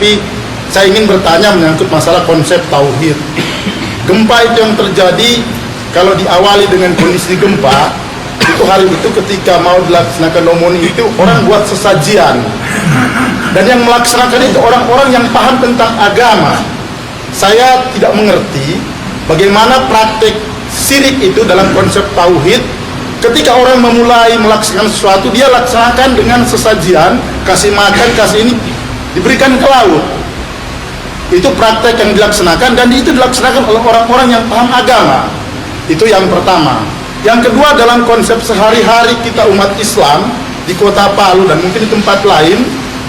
Tapi saya ingin bertanya menyangkut masalah konsep tauhid. Gempa itu yang terjadi, kalau diawali dengan kondisi gempa, itu hari itu ketika mau dilaksanakan nomoni itu orang buat sesajian, dan yang melaksanakan itu orang-orang yang paham tentang agama. Saya tidak mengerti bagaimana praktek syirik itu dalam konsep tauhid. Ketika orang memulai melaksanakan sesuatu, dia laksanakan dengan sesajian, kasih makan, kasih ini, diberikan ke laut. Itu praktek yang dilaksanakan, dan itu dilaksanakan oleh orang-orang yang paham agama. Itu yang pertama. Yang kedua, dalam konsep sehari-hari kita umat Islam di kota Palu dan mungkin di tempat lain,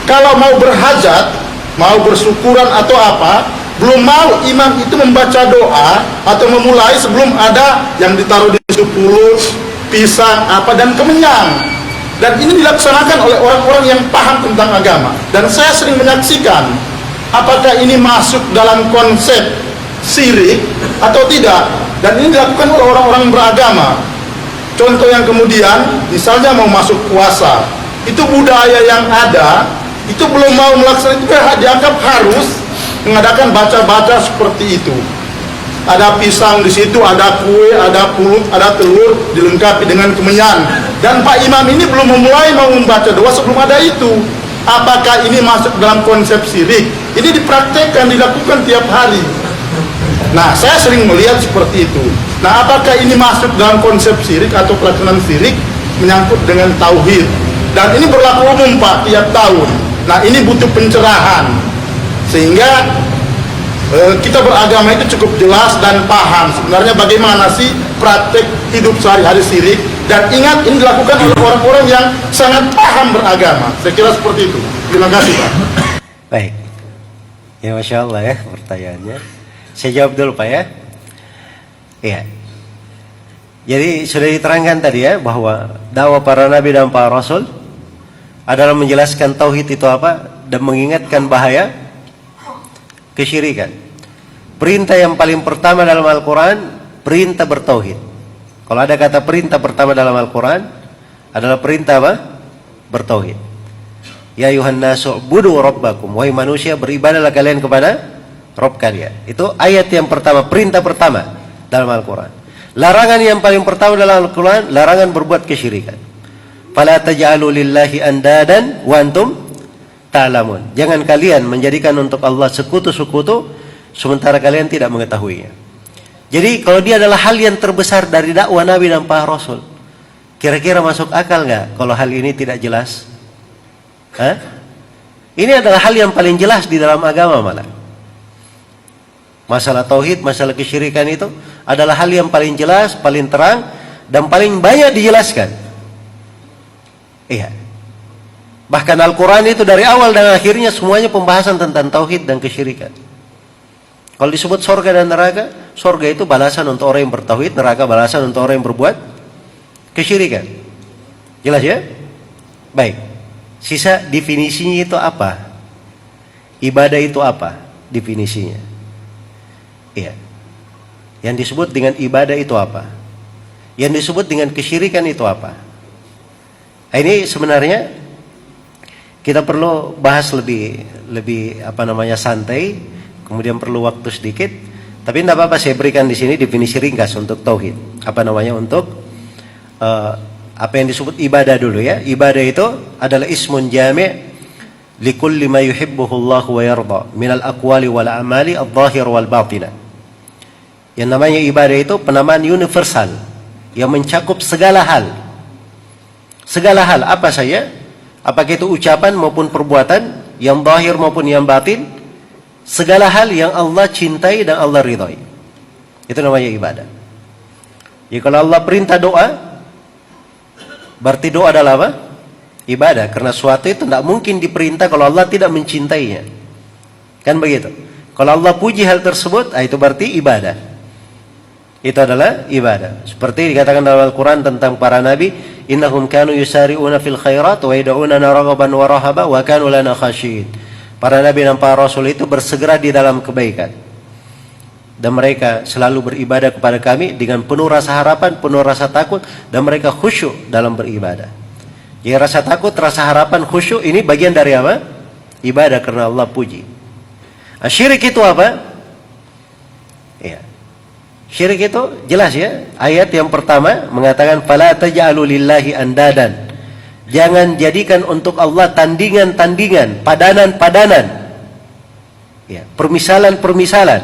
kalau mau berhajat, mau bersyukuran atau apa, belum mau imam itu membaca doa atau memulai sebelum ada yang ditaruh di situ pulut, pisang, apa, dan kemenyang. Dan ini dilaksanakan oleh orang-orang yang paham tentang agama. Dan saya sering menyaksikan apakah ini masuk dalam konsep syirik atau tidak. Dan ini dilakukan oleh orang-orang beragama. Contoh yang kemudian, misalnya mau masuk puasa, itu budaya yang ada, itu belum mau melaksanakan, itu dianggap harus mengadakan baca-baca seperti itu. Ada pisang di situ, ada kue, ada pulut, ada telur, dilengkapi dengan kemenyan. Dan Pak Imam ini belum memulai mau membaca doa sebelum ada itu. Apakah ini masuk dalam konsep syirik? Ini dipraktekkan, dilakukan tiap hari. Nah, saya sering melihat seperti itu. Nah, apakah ini masuk dalam konsep syirik atau pelaksanaan syirik menyangkut dengan tauhid? Dan ini berlaku umum, Pak, tiap tahun. Nah, ini butuh pencerahan. Sehingga kita beragama itu cukup jelas dan paham sebenarnya bagaimana sih praktek hidup sehari-hari syirik. Dan ingat, ini dilakukan oleh orang-orang yang sangat paham beragama. Saya kira seperti itu. Terima kasih, Pak. Baik. Ya, Masya Allah ya pertanyaannya. Saya jawab dulu, Pak ya. Iya. Jadi sudah diterangkan tadi ya bahwa dakwah para nabi dan para rasul adalah menjelaskan tauhid itu apa dan mengingatkan bahaya kesyirikan. Perintah yang paling pertama dalam Al-Quran, perintah bertauhid. Kalau ada kata perintah pertama dalam Al-Quran adalah perintah apa? Bertauhid. Ya ayuhan nasu budu rabbakum, wahai manusia beribadahlah kalian kepada Rabb kalian. Itu ayat yang pertama, perintah pertama dalam Al-Quran. Larangan yang paling pertama dalam Al-Quran, larangan berbuat kesyirikan. Fala taj'alu lillahi andadan wa antum ta'lamun. Jangan kalian menjadikan untuk Allah sekutu-sekutu sementara kalian tidak mengetahuinya. Jadi kalau dia adalah hal yang terbesar dari dakwah Nabi dan para Rasul, kira-kira masuk akal nggak kalau hal ini tidak jelas? Hah? Ini adalah hal yang paling jelas di dalam agama malah. Masalah tauhid, masalah kesyirikan itu adalah hal yang paling jelas, paling terang, dan paling banyak dijelaskan. Iya. Bahkan Al-Quran itu dari awal dan akhirnya semuanya pembahasan tentang tauhid dan kesyirikan. Kalau disebut sorga dan neraka, sorga itu balasan untuk orang yang bertauhid, neraka balasan untuk orang yang berbuat kesyirikan. Jelas ya? Baik. Sisa definisinya itu apa? Ibadah itu apa? Definisinya. Iya. Yang disebut dengan ibadah itu apa? Yang disebut dengan kesyirikan itu apa? Nah, ini sebenarnya kita perlu bahas lebih santai, kemudian perlu waktu sedikit. Tapi tidak apa-apa, saya berikan di sini definisi ringkas untuk tauhid. Untuk apa yang disebut ibadah dulu ya. Ibadah itu adalah ismun jami' likulli ma yuhibbuhu Allah wa yarda minal aqwali wal a'mali adh-dhahir wal batinah. Yang namanya ibadah itu penamaan universal yang mencakup segala hal. Segala hal apa saja, apakah itu ucapan maupun perbuatan, yang zahir maupun yang batin, segala hal yang Allah cintai dan Allah ridhai. Itu namanya ibadah. Jadi kalau Allah perintah doa, berarti doa adalah apa? Ibadah. Karena suatu itu tidak mungkin diperintah kalau Allah tidak mencintainya. Kan begitu. Kalau Allah puji hal tersebut, itu berarti ibadah. Itu adalah ibadah. Seperti dikatakan dalam Al-Quran tentang para nabi, innahum kanu yusari'una fil khairat wa yad'unana raghaban wa rahaba wa kanu lana khashiyin. Para nabi dan para rasul itu bersegera di dalam kebaikan, dan mereka selalu beribadah kepada kami dengan penuh rasa harapan, penuh rasa takut, dan mereka khusyuk dalam beribadah. Jadi rasa takut, rasa harapan, khusyuk ini bagian dari apa? Ibadah, karena Allah puji. Nah, syirik itu apa? Ya. Syirik itu jelas ya. Ayat yang pertama mengatakan fala taj'alu lillahi andadan. Jangan jadikan untuk Allah tandingan-tandingan, padanan-padanan. Ya, permisalan-permisalan.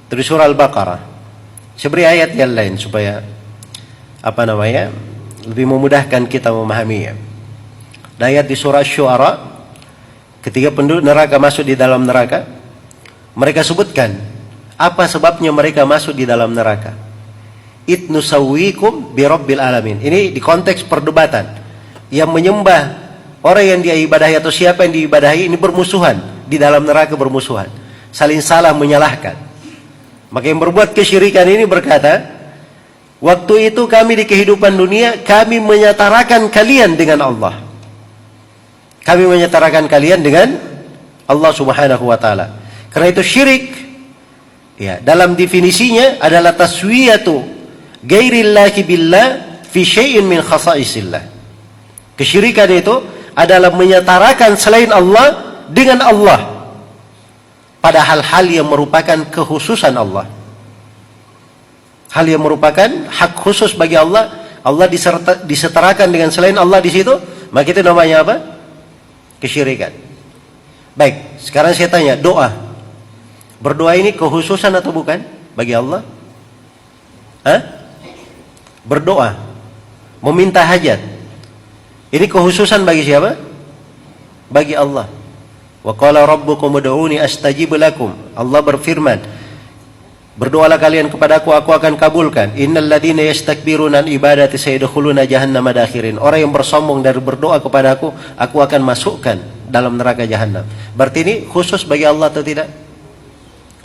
Terus surah Al-Baqarah. Saya beri ayat yang lain supaya lebih memudahkan kita memahaminya. Ayat di surah Syu'ara, ketika penduduk neraka masuk di dalam neraka, mereka sebutkan apa sebabnya mereka masuk di dalam neraka. Itnusawwikum birabbil alamin. Ini di konteks perdebatan. Yang menyembah orang yang dia ibadahi atau siapa yang diibadahi ini bermusuhan, di dalam neraka bermusuhan, saling salah menyalahkan. Maka yang berbuat kesyirikan ini berkata, waktu itu kami di kehidupan dunia, kami menyetarakan kalian dengan Allah. Kami menyetarakan kalian dengan Allah Subhanahu wa taala. Karena itu syirik ya, dalam definisinya adalah taswiyatu ghairillahi billah fi syai'in min khasaisillah. Kesyirikan itu adalah menyetarakan selain Allah dengan Allah pada hal-hal yang merupakan kekhususan Allah. Hal yang merupakan hak khusus bagi Allah, Allah disetarakan dengan selain Allah di situ, maka itu namanya apa? Kesyirikan. Baik, sekarang saya tanya, doa. Berdoa ini kekhususan atau bukan bagi Allah? Hah? Berdoa, meminta hajat. Ini kekhususan bagi siapa? Bagi Allah. Wa qala rabbukum ud'uni astajib lakum. Allah berfirman, berdoalah kalian kepadaku, aku akan kabulkan. Innal ladzina yastakbiruna an ibadati sayadkhuluna jahannama dakhirin. Orang yang bersombong dari berdoa kepadaku, aku akan masukkan dalam neraka jahanam. Berarti ini khusus bagi Allah atau tidak?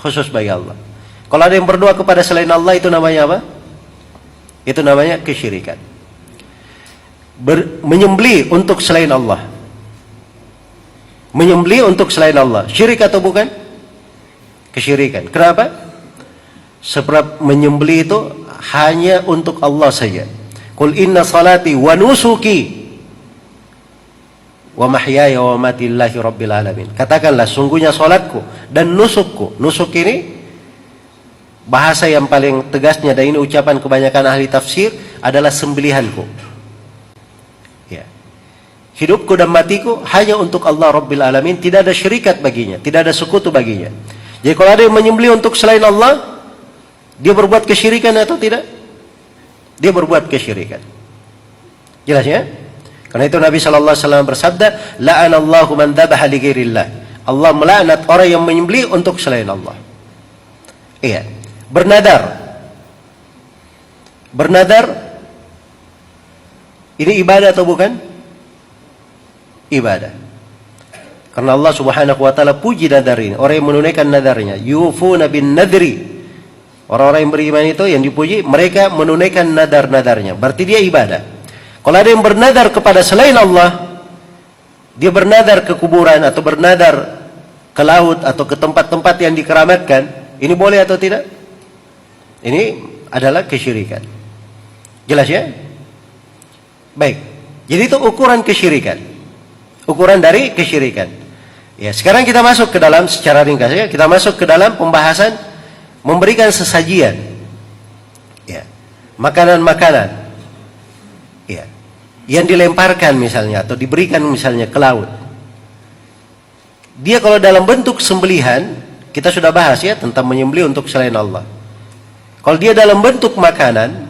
Khusus bagi Allah. Kalau ada yang berdoa kepada selain Allah, itu namanya apa? Itu namanya kesyirikan. Menyembelih untuk selain Allah. Menyembelih untuk selain Allah, syirik atau bukan? Kesyirikan. Kenapa? Sebab menyembelih itu hanya untuk Allah saja. Qul inna salati wa nusuki wa mahyaya wa mamati lillahi rabbil alamin. Katakanlah, sungguhnya salatku dan nusukku. Nusuk ini bahasa yang paling tegasnya, dan ini ucapan kebanyakan ahli tafsir, adalah sembelihanku. Ya. Hidupku dan matiku hanya untuk Allah Rabbil Alamin, tidak ada syirikat baginya, tidak ada sekutu baginya. Jadi kalau ada yang menyembelih untuk selain Allah, dia berbuat kesyirikan atau tidak? Dia berbuat kesyirikan. Jelas ya? Karena itu Nabi SAW bersabda, la'anallahu man dhabaha li ghairillah. Allah melaknat orang yang menyembelih untuk selain Allah. Iya. Bernadar. Bernadar ini ibadah atau bukan? Ibadah. Karena Allah Subhanahu wa taala puji nadar ini, orang yang menunaikan nadarnya, yufuna bin nadri. Orang-orang yang beriman itu yang dipuji, mereka menunaikan nadar-nadarnya. Berarti dia ibadah. Kalau ada yang bernadar kepada selain Allah, dia bernadar ke kuburan atau bernadar ke laut atau ke tempat-tempat yang dikeramatkan, ini boleh atau tidak? Ini adalah kesyirikan. Jelas ya? Baik. Jadi itu ukuran kesyirikan. Ukuran dari kesyirikan. Ya, sekarang kita masuk ke dalam, secara ringkas ya, kita masuk ke dalam pembahasan memberikan sesajian. Ya. Makanan-makanan. Ya. Yang dilemparkan misalnya atau diberikan misalnya ke laut. Dia kalau dalam bentuk sembelihan, kita sudah bahas ya tentang menyembelih untuk selain Allah. Kalau dia dalam bentuk makanan,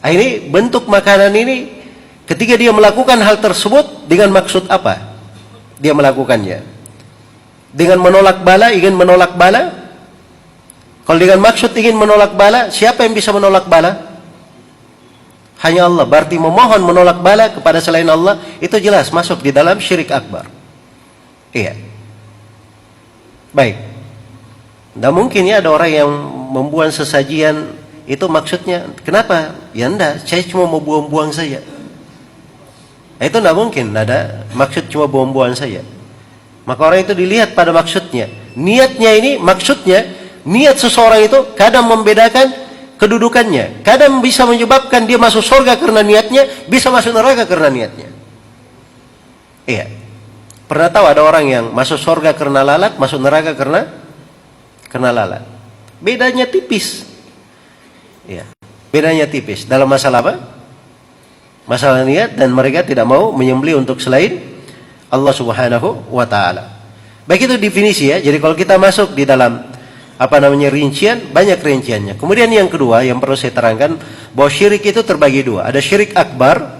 ini bentuk makanan ini ketika dia melakukan hal tersebut dengan maksud apa? Dia melakukannya dengan menolak bala, ingin menolak bala. Kalau dengan maksud ingin menolak bala, siapa yang bisa menolak bala? Hanya Allah. Berarti memohon menolak bala kepada selain Allah, itu jelas masuk di dalam syirik akbar. Iya. Baik. Tidak mungkin ya ada orang yang membuang sesajian itu maksudnya, kenapa? Ya enggak, saya cuma mau buang-buang saja. Itu tidak mungkin, ada maksud cuma buang-buang saja. Maka orang itu dilihat pada maksudnya. Niatnya ini, maksudnya, niat seseorang itu kadang membedakan kedudukannya. Kadang bisa menyebabkan dia masuk surga karena niatnya, bisa masuk neraka karena niatnya. Iya. Pernah tahu ada orang yang masuk surga karena lalat, masuk neraka karena lalat. Bedanya tipis. Ya. Bedanya tipis. Dalam masalah apa? Masalah niat, dan mereka tidak mau menyembelih untuk selain Allah Subhanahu wa taala. Baik, itu definisi ya. Jadi kalau kita masuk di dalam rincian, banyak rinciannya. Kemudian yang kedua yang perlu saya terangkan, bahwa syirik itu terbagi dua. Ada syirik akbar.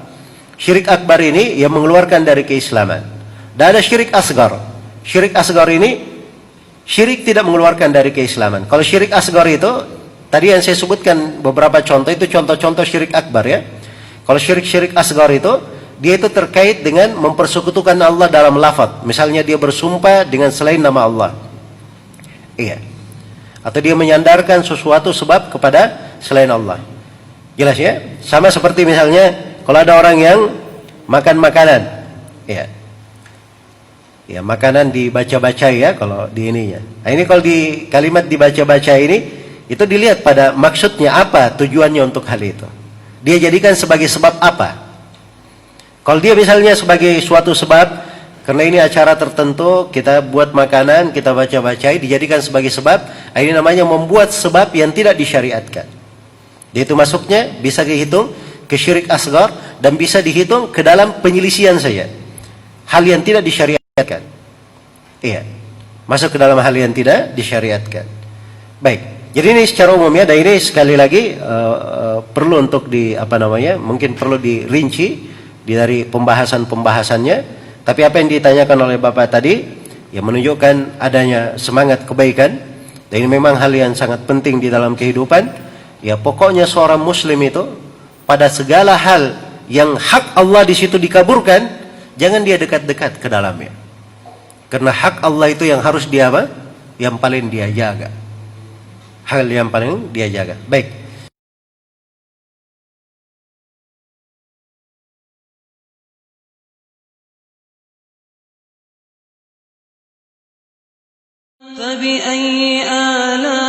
Syirik akbar ini yang mengeluarkan dari keislaman. Dan ada syirik asgar. Syirik asgar ini syirik tidak mengeluarkan dari keislaman. Kalau syirik asgar itu, tadi yang saya sebutkan beberapa contoh, itu contoh-contoh syirik akbar ya. Kalau syirik asgar itu, dia itu terkait dengan mempersekutukan Allah dalam lafaz. Misalnya dia bersumpah dengan selain nama Allah. Iya. Atau dia menyandarkan sesuatu sebab kepada selain Allah. Jelas ya? Sama seperti misalnya kalau ada orang yang makan makanan. Iya. Ya, makanan dibaca-baca ya kalau di ininya. Nah, ini kalau di kalimat dibaca-baca ini, itu dilihat pada maksudnya apa, tujuannya untuk hal itu. Dia jadikan sebagai sebab apa? Kalau dia misalnya sebagai suatu sebab, karena ini acara tertentu, kita buat makanan, kita baca-bacai, dijadikan sebagai sebab, ini namanya membuat sebab yang tidak disyariatkan. Dia itu masuknya bisa dihitung ke syirik asgar, dan bisa dihitung ke dalam penyelisihan saja. Hal yang tidak disyariatkan. Iya, masuk ke dalam hal yang tidak disyariatkan. Baik, jadi ini secara umumnya, dan ini sekali lagi perlu untuk mungkin perlu dirinci dari pembahasannya. Tapi apa yang ditanyakan oleh Bapak tadi, ya menunjukkan adanya semangat kebaikan, dan ini memang hal yang sangat penting di dalam kehidupan. Ya pokoknya seorang muslim itu pada segala hal yang hak Allah di situ dikaburkan, jangan dia dekat-dekat ke dalamnya. Karena hak Allah itu yang harus dia apa? Yang paling dia jaga. Hal yang paling dia jaga. Baik. فبأي آلاء